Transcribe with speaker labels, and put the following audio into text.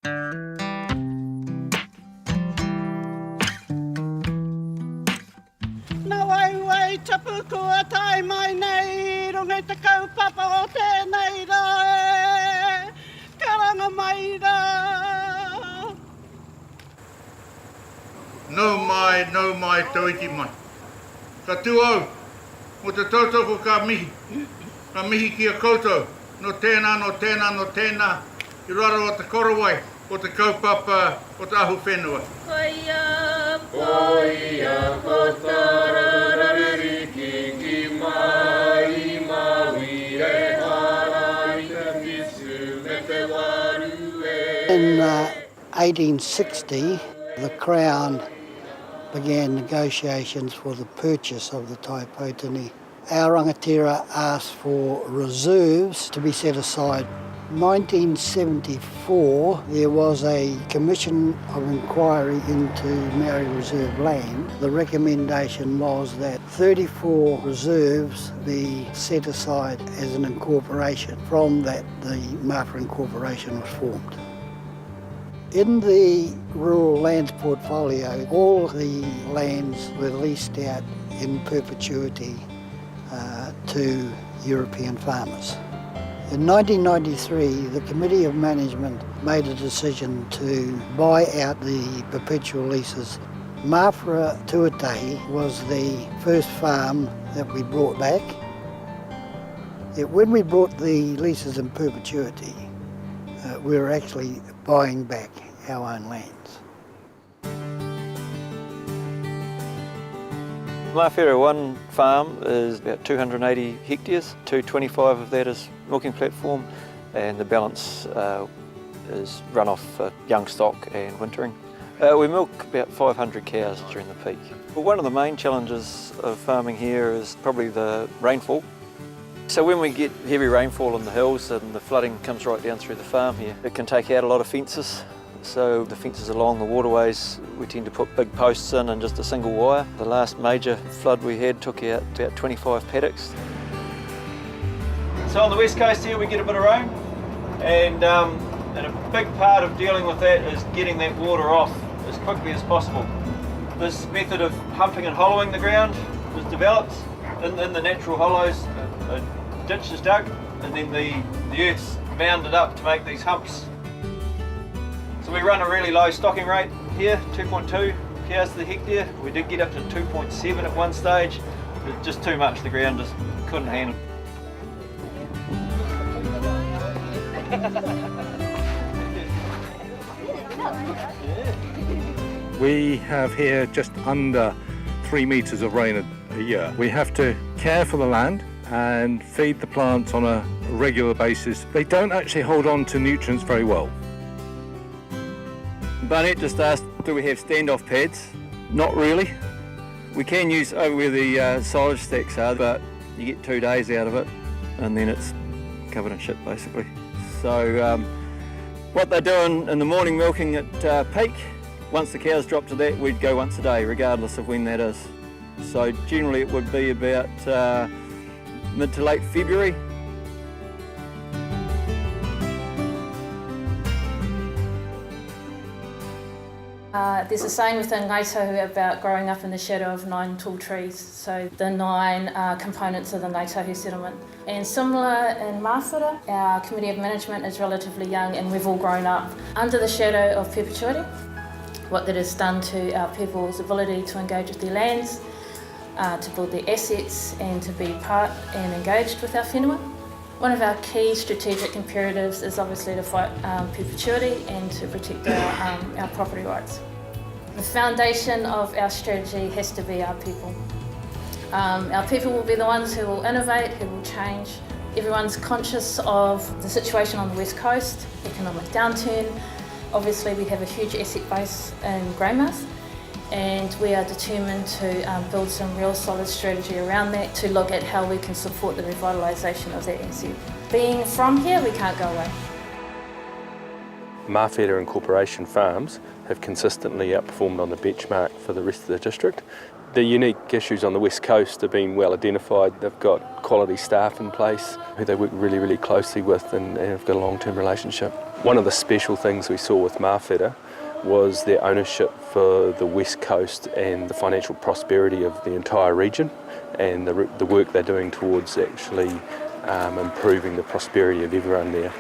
Speaker 1: Na wai tapu kua tai mai nei, rongai te kaupapa o tēnei rā e, karanga mai rā.
Speaker 2: Nau mai tauiti mai. Ka tuau, mo te tautoko ka mihi ki a koutou, no tēnā, I raro o te korowai, o te kaupapa, o te Ahuwhenua.
Speaker 3: Koia, ko tararariki ki mai, maui e hara I te misu me te waru e.
Speaker 4: In 1860, the Crown began negotiations for the purchase of the taipōtini. Our rangatira asked for reserves to be set aside. In 1974, there was a commission of inquiry into Maori Reserve land. The recommendation was that 34 reserves be set aside as an incorporation. From that, the Mawhera Incorporation was formed. In the rural lands portfolio, all the lands were leased out in perpetuity to European farmers. In 1993, the Committee of Management made a decision to buy out the perpetual leases. Mawhera Tuatahi was the first farm that we brought back. When we brought the leases in perpetuity, we were actually buying back our own lands.
Speaker 5: Mawhera 1 farm is about 280 hectares, 225 of that is milking platform and the balance is run off for young stock and wintering. We milk about 500 cows during the peak. Well, one of the main challenges of farming here is probably the rainfall. So when we get heavy rainfall in the hills and the flooding comes right down through the farm here, it can take out a lot of fences. So the fences along the waterways, we tend to put big posts in and just a single wire. The last major flood we had took out about 25 paddocks. So on the west coast here we get a bit of rain and a big part of dealing with that is getting that water off as quickly as possible. This method of humping and hollowing the ground was developed. In the natural hollows, a ditch is dug and then the earth's mounded up to make these humps. So we run a really low stocking rate here, 2.2 cows to the hectare. We did get up to 2.7 at one stage, but just too much, the ground just couldn't handle.
Speaker 6: We have here just under 3 metres of rain a year. We have to care for the land and feed the plants on a regular basis. They don't actually hold on to nutrients very well.
Speaker 5: Barnett just asked, do we have standoff pads? Not really. We can use over where the silage stacks are, but you get 2 days out of it and then it's covered in shit basically. So what they're doing in the morning milking at peak, once the cows drop to that, we'd go once a day regardless of when that is. So generally it would be about mid to late February.
Speaker 7: There's a saying within Ngāi Tahu about growing up in the shadow of 9 tall trees, so the 9 components of the Ngāi Tahu settlement. And similar in Mawhera, our Committee of Management is relatively young and we've all grown up under the shadow of perpetuity. What that has done to our people's ability to engage with their lands, to build their assets and to be part and engaged with our whenua. One of our key strategic imperatives is obviously to fight perpetuity and to protect our property rights. The foundation of our strategy has to be our people. Our people will be the ones who will innovate, who will change. Everyone's conscious of the situation on the west coast, economic downturn. Obviously we have a huge asset base in Greymouth and we are determined to build some real solid strategy around that to look at how we can support the revitalisation of that asset. Being from here, we can't go away.
Speaker 8: Mawhera Incorporation farms have consistently outperformed on the benchmark for the rest of the district. The unique issues on the west coast have been well identified. They've got quality staff in place who they work really, really closely with and have got a long-term relationship. One of the special things we saw with Mawhera was their ownership for the West Coast and the financial prosperity of the entire region, and the work they're doing towards actually improving the prosperity of everyone there.